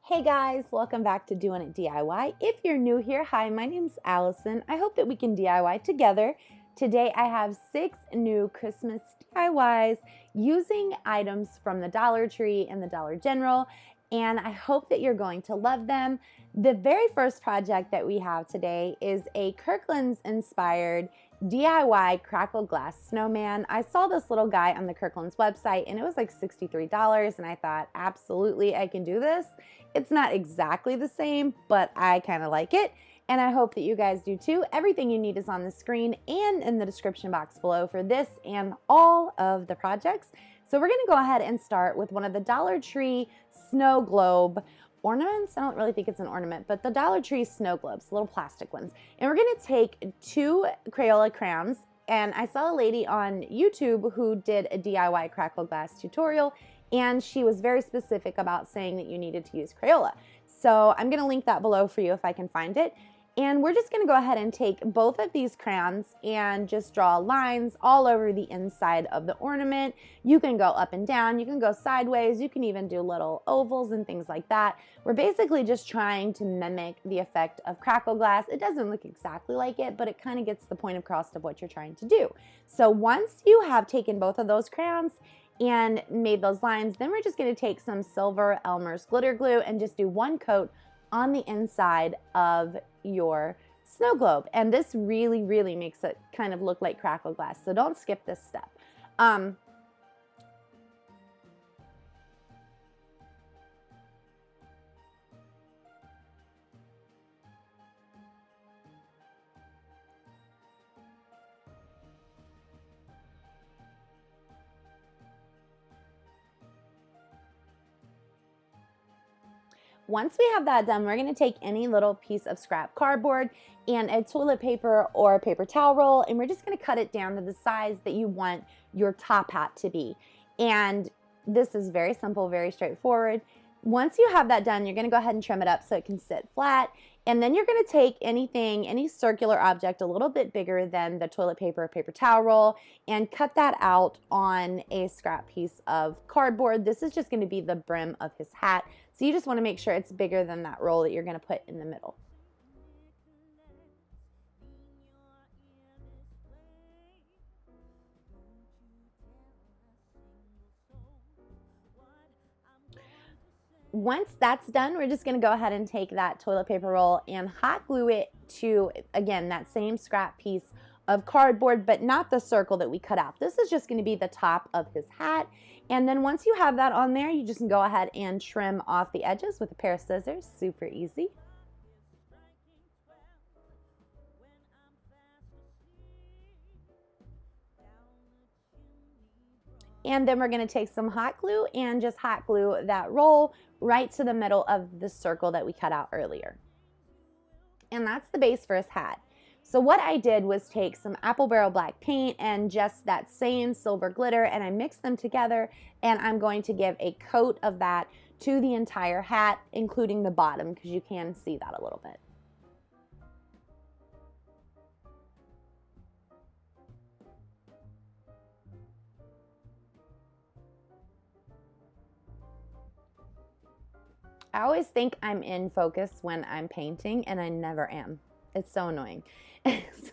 Hey guys, welcome back to Doing It DIY. If you're new here, hi, my name's Allison. I hope that we can DIY together. Today I have 6 new Christmas DIYs using items from the Dollar Tree and the Dollar General, and I hope that you're going to love them. The very first project that we have today is a Kirklands Inspired DIY Crackle glass snowman. I saw this little guy on the Kirklands website and it was like $63 and I thought, absolutely, I can do this. It's not exactly the same, but I kind of like it, and I hope that you guys do too. Everything you need is on the screen and in the description box below for this and all of the projects. So we're going to go ahead and start with one of the Dollar Tree Snowglobe ornaments. I don't really think it's an ornament, but the Dollar Tree Snowglobes, little plastic ones. And we're going to take 2 Crayola crayons, and I saw a lady on YouTube who did a DIY Crackle glass tutorial, and she was very specific about saying that you needed to use Crayola. So I'm going to link that below for you if I can find it. And we're just going to go ahead and take both of these crayons and just draw lines all over the inside of the ornament. You can go up and down, you can go sideways, you can even do little ovals and things like that. We're basically just trying to mimic the effect of Crackle glass. It doesn't look exactly like it, but it kind of gets the point across of what you're trying to do. So once you have taken both of those crayons and made those lines, then we're just going to take some silver Elmer's glitter glue and just do 1 coat on the inside of your snow globe. And this really makes it kind of look like Crackle glass, so don't skip this step. Once we have that done, we're going to take any little piece of scrap cardboard and a toilet paper or a paper towel roll, and we're just going to cut it down to the size that you want your top hat to be. And this is very simple, very straightforward. Once you have that done, you're going to go ahead and trim it up so it can sit flat. And then you're going to take anything, any circular object a little bit bigger than the toilet paper or paper towel roll, and cut that out on a scrap piece of cardboard. This is just going to be the brim of his hat. So you just want to make sure it's bigger than that roll that you're going to put in the middle. Once that's done, we're just going to go ahead and take that toilet paper roll and hot glue it to, again, that same scrap piece of cardboard, but not the circle that we cut out. This is just going to be the top of his hat. And then once you have that on there, you just go ahead and trim off the edges with a pair of scissors. Super easy. And then we're going to take some hot glue and just hot glue that roll right to the middle of the circle that we cut out earlier. And that's the base for his hat. So what I did was take some apple barrel black paint and just that same silver glitter, and I mixed them together, and I'm going to give a coat of that to the entire hat, including the bottom, because you can see that a little bit. I always think I'm in focus when I'm painting, and I never am. It's so annoying.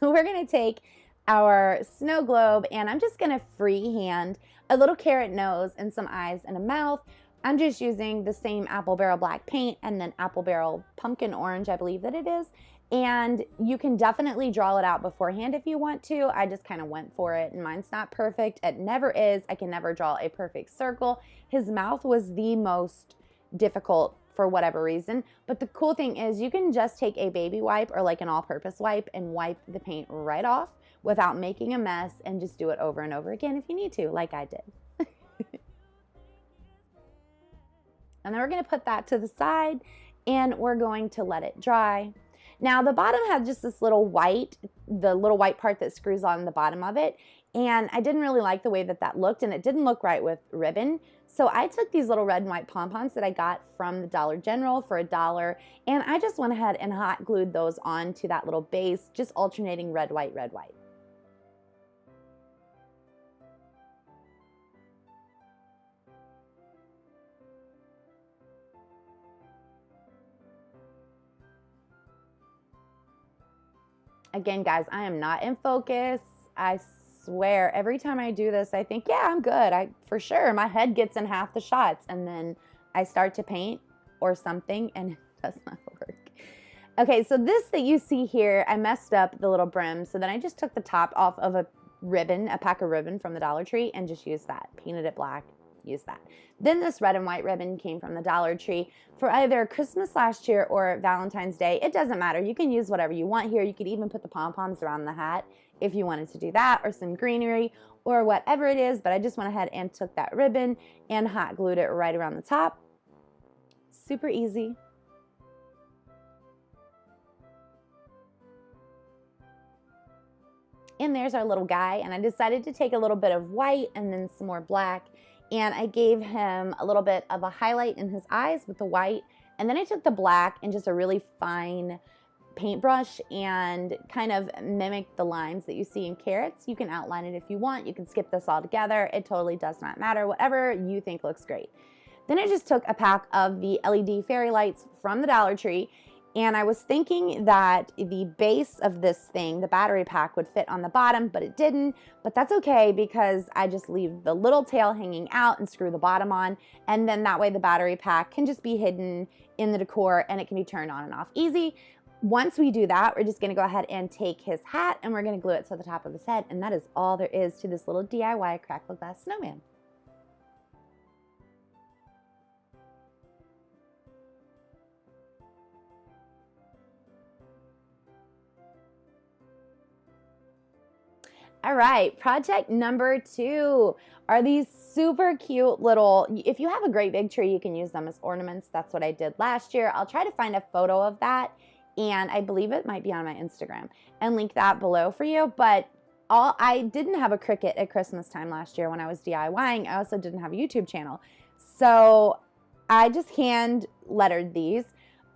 So we're going to take our snow globe, and I'm just going to freehand a little carrot nose and some eyes and a mouth. I'm just using the same apple barrel black paint and then apple barrel pumpkin orange, I believe that it is. And you can definitely draw it out beforehand if you want to. I just kind of went for it, and mine's not perfect. It never is. I can never draw a perfect circle. His mouth was the most difficult for whatever reason. But the cool thing is you can just take a baby wipe or like an all-purpose wipe and wipe the paint right off without making a mess, and just do it over and over again if you need to, like I did. And then we're going to put that to the side, and we're going to let it dry. Now the bottom had just this little white, the little white part that screws on the bottom of it, and I didn't really like the way that that looked, and it didn't look right with ribbon. So I took these little red and white pom-poms that I got from the Dollar General for $1, and I just went ahead and hot glued those onto that little base, just alternating red, white, red, white. Again, guys, I am not in focus. I swear, every time I do this, I think, yeah, I'm good. For sure, my head gets in half the shots, and then I start to paint or something, and it does not work. Okay, so this that you see here, I messed up the little brim, so then I just took the top off of a ribbon, a pack of ribbon from the Dollar Tree, and just used that. Painted it black, used that. Then this red and white ribbon came from the Dollar Tree for either Christmas last year or Valentine's Day. It doesn't matter. You can use whatever you want here. You could even put the pom-poms around the hat if you wanted to do that, or some greenery or whatever it is, but I just went ahead and took that ribbon and hot glued it right around the top. Super easy. And there's our little guy, and I decided to take a little bit of white and then some more black, and I gave him a little bit of a highlight in his eyes with the white, and then I took the black and just a really fine paintbrush and kind of mimic the lines that you see in carrots. You can outline it if you want. You can skip this all together. It totally does not matter. Whatever you think looks great. Then I just took a pack of the LED fairy lights from the Dollar Tree, and I was thinking that the base of this thing, the battery pack, would fit on the bottom, but it didn't. But that's okay, because I just leave the little tail hanging out and screw the bottom on, and then that way the battery pack can just be hidden in the decor and it can be turned on and off easy. Once we do that, we're just gonna go ahead and take his hat and we're gonna glue it to the top of his head, and that is all there is to this little DIY Crackle glass snowman. All right, project number 2 are these super cute little, if you have a great big tree, you can use them as ornaments. That's what I did last year. I'll try to find a photo of that, and I believe it might be on my Instagram, and link that below for you. But I didn't have a Cricut at Christmas time last year when I was DIYing. I also didn't have a YouTube channel. So I just hand lettered these,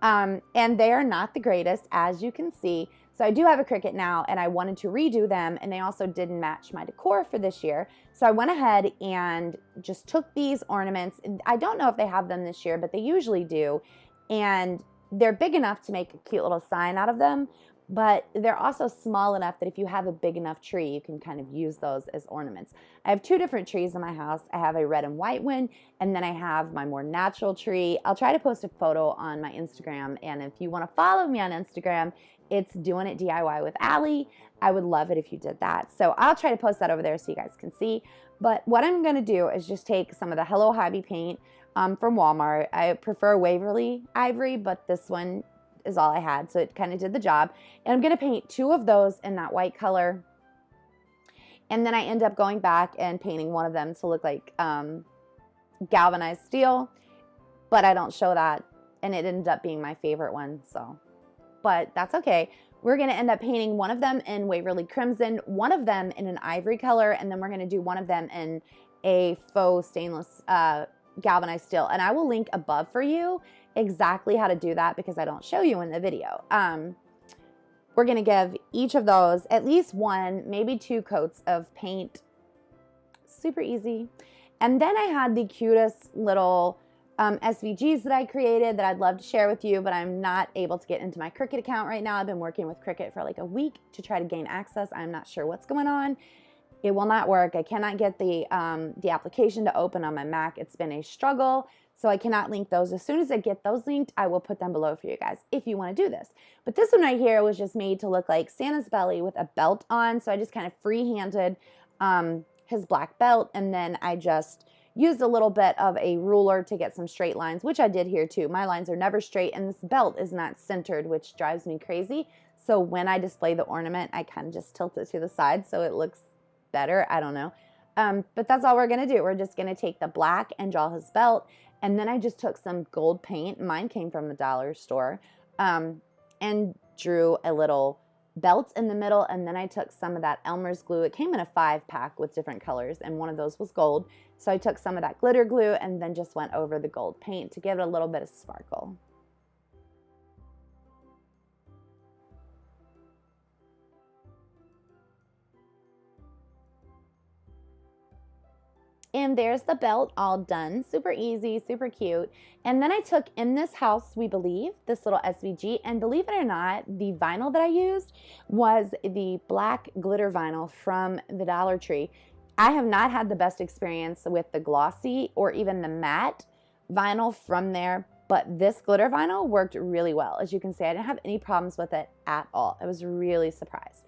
and they are not the greatest, as you can see. So I do have a Cricut now, and I wanted to redo them, and they also didn't match my decor for this year. So I went ahead and just took these ornaments. I don't know if they have them this year, but they usually do. And they're big enough to make a cute little sign out of them, but they're also small enough that if you have a big enough tree, you can kind of use those as ornaments. I have 2 different trees in my house. I have a red and white one, and then I have my more natural tree. I'll try to post a photo on my Instagram, and if you want to follow me on Instagram, it's Doing It DIY with Allie. I would love it if you did that. So I'll try to post that over there so you guys can see. But what I'm going to do is just take some of the Hello Hobby paint from Walmart. I prefer Waverly Ivory, but this one is all I had, so it kind of did the job. And I'm going to paint 2 of those in that white color. And then I end up going back and painting one of them to look like galvanized steel, but I don't show that, and it ended up being my favorite one, so. But that's okay. We're going to end up painting one of them in Waverly Crimson, one of them in an ivory color, and then we're going to do one of them in a faux stainless galvanized steel. And I will link above for you exactly how to do that, because I don't show you in the video. We're going to give each of those at least 1, maybe 2 coats of paint. Super easy. And then I had the cutest little SVGs that I created that I'd love to share with you, but I'm not able to get into my Cricut account right now. I've been working with Cricut for like a week to try to gain access. I'm not sure what's going on. It will not work. I cannot get the application to open on my Mac. It's been a struggle, so I cannot link those. As soon as I get those linked, I will put them below for you guys if you want to do this. But this one right here was just made to look like Santa's belly with a belt on, so I just kind of free-handed his black belt, and then I just used a little bit of a ruler to get some straight lines, which I did here too. My lines are never straight, and this belt is not centered, which drives me crazy. So when I display the ornament, I kind of just tilt it to the side so it looks better. I don't know. But that's all we're going to do. We're just going to take the black and draw his belt. And then I just took some gold paint. Mine came from the dollar store. And drew a little belt in the middle, and then I took some of that Elmer's glue. It came in a 5-pack with different colors, and one of those was gold. So I took some of that glitter glue and then just went over the gold paint to give it a little bit of sparkle. And there's the belt all done. Super easy, super cute. And then I took In This House, We Believe, this little SVG. And believe it or not, the vinyl that I used was the black glitter vinyl from the Dollar Tree. I have not had the best experience with the glossy or even the matte vinyl from there, but this glitter vinyl worked really well. As you can see, I didn't have any problems with it at all. I was really surprised.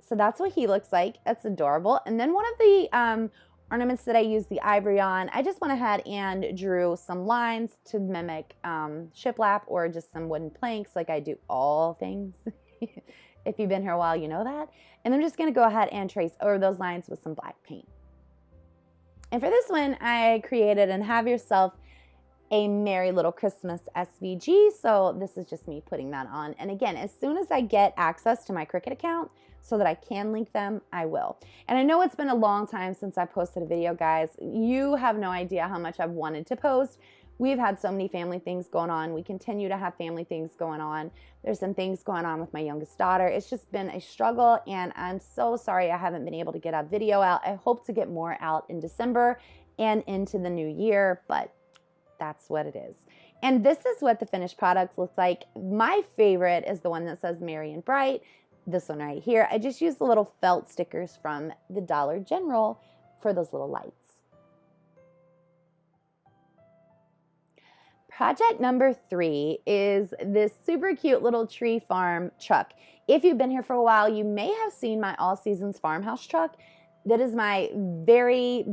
So that's what he looks like. That's adorable. And then one of the ornaments that I used the ivory on, I just went ahead and drew some lines to mimic shiplap or just some wooden planks like I do all things. If you've been here a while, you know that. And I'm just going to go ahead and trace over those lines with some black paint. And for this one, I created and Have Yourself a Merry Little Christmas SVG. So this is just me putting that on. And again, as soon as I get access to my Cricut account so that I can link them, I will. And I know it's been a long time since I posted a video, guys. You have no idea how much I've wanted to post. We've had so many family things going on. We continue to have family things going on. There's some things going on with my youngest daughter. It's just been a struggle, and I'm so sorry I haven't been able to get a video out. I hope to get more out in December and into the new year, but that's what it is. And this is what the finished product looks like. My favorite is the one that says Merry and Bright. This one right here. I just used the little felt stickers from the Dollar General for those little lights. Project number 3 is this super cute little tree farm truck. If you've been here for a while, you may have seen my All Seasons farmhouse truck. That is my very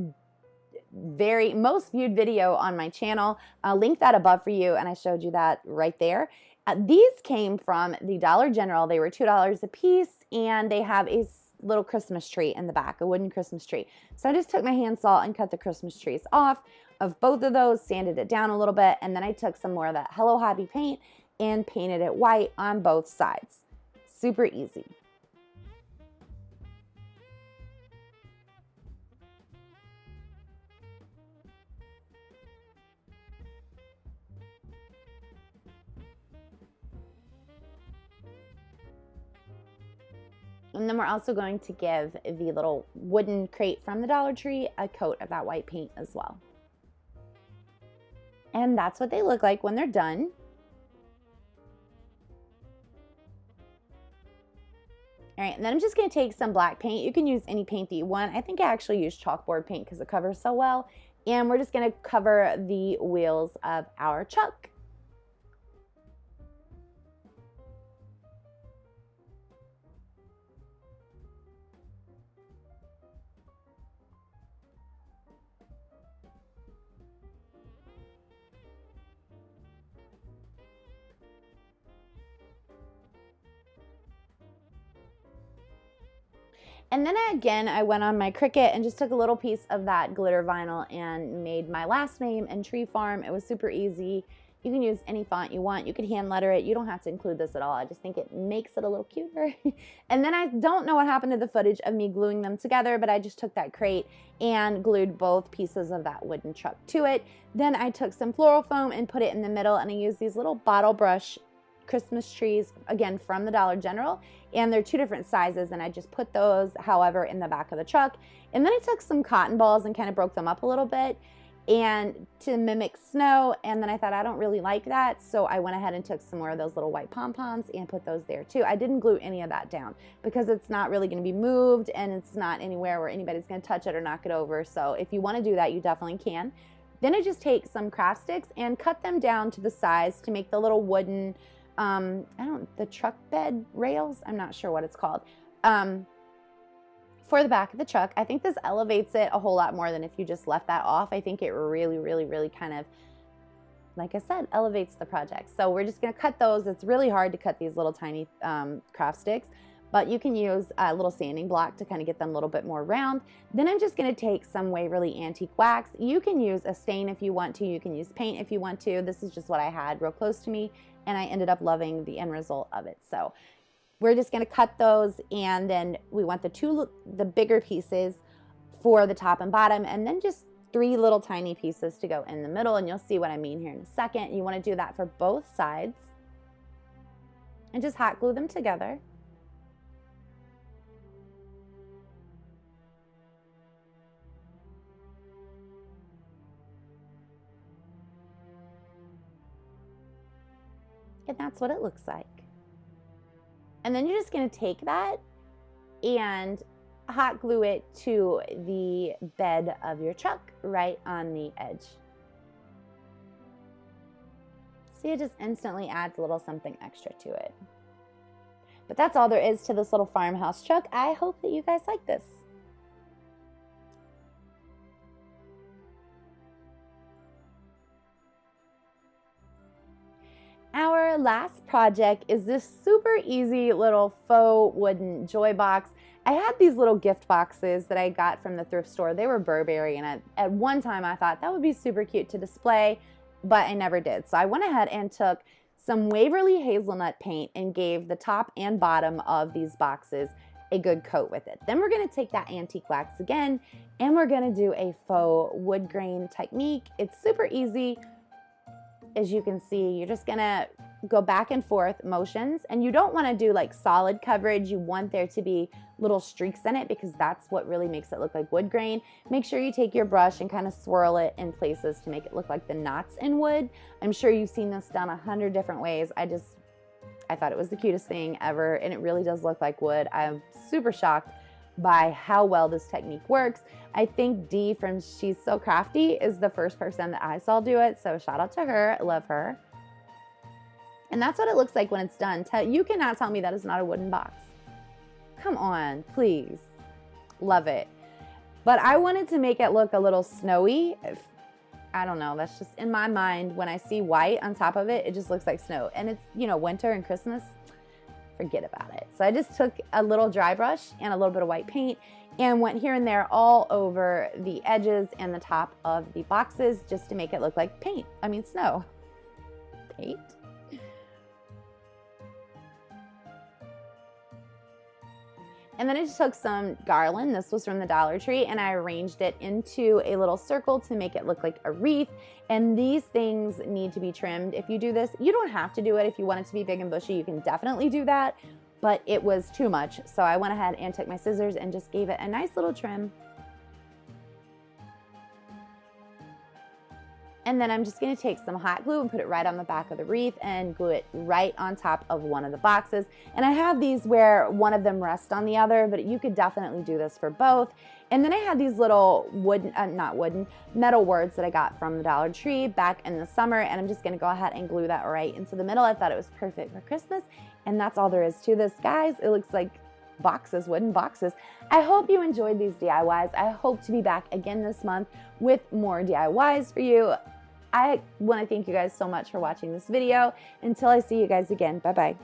most viewed video on my channel. I'll link that above for you, and I showed you that right there. These came from the Dollar General. They were $2 a piece, and they have a little Christmas tree in the back, a wooden Christmas tree. So I just took my hand saw and cut the Christmas trees off of both of those, sanded it down a little bit, and then I took some more of that Hello Hobby paint and painted it white on both sides. Super easy. And then we're also going to give the little wooden crate from the Dollar Tree a coat of that white paint as well. And that's what they look like when they're done. All right, and then I'm just going to take some black paint. You can use any paint that you want. I think I actually use chalkboard paint because it covers so well. And we're just going to cover the wheels of our truck. And then again, I went on my Cricut and just took a little piece of that glitter vinyl and made my last name and Tree Farm. It was super easy. You can use any font you want. You can hand letter it. You don't have to include this at all. I just think it makes it a little cuter. And then I don't know what happened to the footage of me gluing them together, but I just took that crate and glued both pieces of that wooden truck to it. Then I took some floral foam and put it in the middle, and I used these little bottle brush Christmas trees, again, from the Dollar General, and they're 2 different sizes, and I just put those, however, in the back of the truck. And then I took some cotton balls and kind of broke them up a little bit and to mimic snow, and then I thought I don't really like that, so I went ahead and took some more of those little white pom-poms and put those there too. I didn't glue any of that down because it's not really going to be moved, and it's not anywhere where anybody's going to touch it or knock it over, so if you want to do that, you definitely can. Then I just take some craft sticks and cut them down to the size to make the little wooden the truck bed rails, I'm not sure what it's called, for the back of the truck. I think this elevates it a whole lot more than if you just left that off. I think it really, really, really kind of, like I said, elevates the project. So we're just going to cut those. It's really hard to cut these little tiny craft sticks, but you can use a little sanding block to kind of get them a little bit more round. Then I'm just going to take some Waverly Antique Wax. You can use a stain if you want to. You can use paint if you want to. This is just what I had real close to me, and I ended up loving the end result of it. So we're just going to cut those, and then we want the bigger pieces for the top and bottom, and then just 3 little tiny pieces to go in the middle, and you'll see what I mean here in a second. You want to do that for both sides and just hot glue them together. And that's what it looks like. And then you're just going to take that and hot glue it to the bed of your truck right on the edge. See, it just instantly adds a little something extra to it. But that's all there is to this little farmhouse truck. I hope that you guys like this. Our last project is this super easy little faux wooden joy box. I had these little gift boxes that I got from the thrift store. They were Burberry, and at one time I thought that would be super cute to display, but I never did. So I went ahead and took some Waverly hazelnut paint and gave the top and bottom of these boxes a good coat with it. Then we're going to take that antique wax again, and we're going to do a faux wood grain technique. It's super easy. As you can see, you're just going to go back and forth motions, and you don't want to do like solid coverage. You want there to be little streaks in it because that's what really makes it look like wood grain. Make sure you take your brush and kind of swirl it in places to make it look like the knots in wood. I'm sure you've seen this done 100 different ways. I thought it was the cutest thing ever, and it really does look like wood. I'm super shocked by how well this technique works. I think Dee from She's So Crafty is the first person that I saw do it, so shout out to her. I love her. And that's what it looks like when it's done. You cannot tell me that is not a wooden box. Come on, please. Love it. But I wanted to make it look a little snowy. I don't know, that's just in my mind. When I see white on top of it, it just looks like snow. And it's, you know, winter and Christmas, forget about it. So I just took a little dry brush and a little bit of white paint and went here and there all over the edges and the top of the boxes just to make it look like snow. Paint. And then I just took some garland. This was from the Dollar Tree, and I arranged it into a little circle to make it look like a wreath. And these things need to be trimmed. If you do this, you don't have to do it. If you want it to be big and bushy, you can definitely do that. But it was too much. So I went ahead and took my scissors and just gave it a nice little trim. And then I'm just going to take some hot glue and put it right on the back of the wreath and glue it right on top of one of the boxes. And I have these where one of them rests on the other, but you could definitely do this for both. And then I had these little metal words that I got from the Dollar Tree back in the summer, and I'm just going to go ahead and glue that right into the middle. I thought it was perfect for Christmas, and that's all there is to this, guys. It looks like boxes, wooden boxes. I hope you enjoyed these DIYs. I hope to be back again this month with more DIYs for you. I want to thank you guys so much for watching this video. Until I see you guys again, bye-bye.